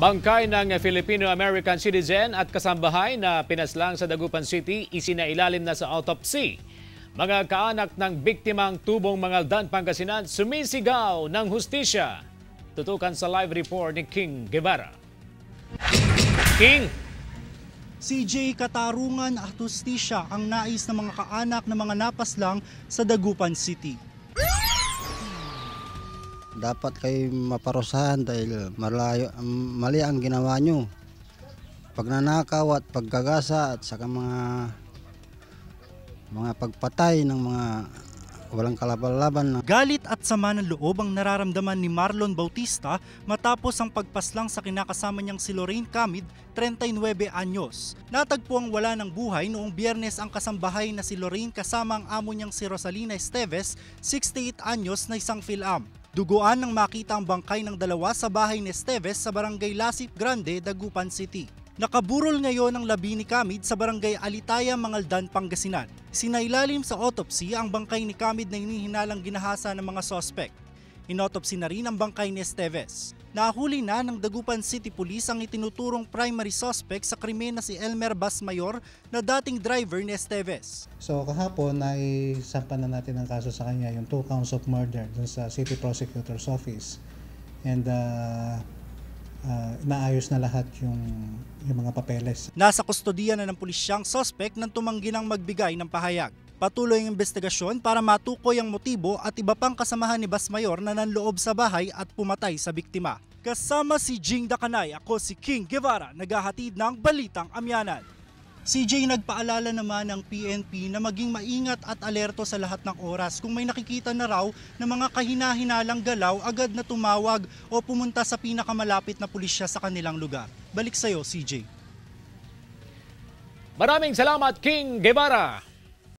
Bangkay ng Filipino-American citizen at kasambahay na pinaslang sa Dagupan City isinailalim na sa autopsy. Mga kaanak ng biktimang tubong Mangaldan, Pangasinan sumisigaw ng hustisya. Tutukan sa live report ni King Guevara. King! CJ, katarungan at hustisya ang nais ng mga kaanak ng mga napaslang sa Dagupan City. Dapat kayo maparusahan dahil mali ang ginawa nyo. Pagnanakaw at paggagasa at saka mga pagpatay ng mga walang kalaban-laban. Galit at sama ng loob ang nararamdaman ni Marlon Bautista matapos ang pagpaslang sa kinakasama niyang si Lorraine Camid, 39 anyos. Natagpuang wala ng buhay noong Biyernes ang kasambahay na si Lorraine kasama ang amo niyang si Rosalina Esteves, 68 anyos na isang Phil-Am. Duguan nang makita ang bangkay ng dalawa sa bahay ni Esteves sa barangay Lasip Grande, Dagupan City. Nakaburol ngayon ang labi ni Camid sa barangay Alitaya, Mangaldan, Pangasinan. Sinailalim sa autopsy ang bangkay ni Camid na hinihinalang ginahasa ng mga sospek. Inotopsy na rin ang bangkay ni Esteves. Nahuli na ng Dagupan City Police ang itinuturong primary suspect sa krimen na si Elmer Basmayor na dating driver ni Esteves. So kahapon naisampa na natin ang kaso sa kanya, yung 2 counts of murder dun sa City Prosecutor's Office. And naayos na lahat yung mga papeles. Nasa kustodiya na ng pulisyang suspect nang tumanggi ng magbigay ng pahayag. Patuloy ang investigasyon para matukoy ang motibo at iba pang kasamahan ni Basmayor na nanloob sa bahay at pumatay sa biktima. Kasama si Jing Dakanay, ako si King Guevara, naghahatid ng Balitang Amyanan. CJ, nagpaalala naman ng PNP na maging maingat at alerto sa lahat ng oras. Kung may nakikita na raw na mga kahina-hinalang galaw, agad na tumawag o pumunta sa pinakamalapit na pulisya sa kanilang lugar. Balik sa'yo, CJ. Maraming salamat, King Guevara.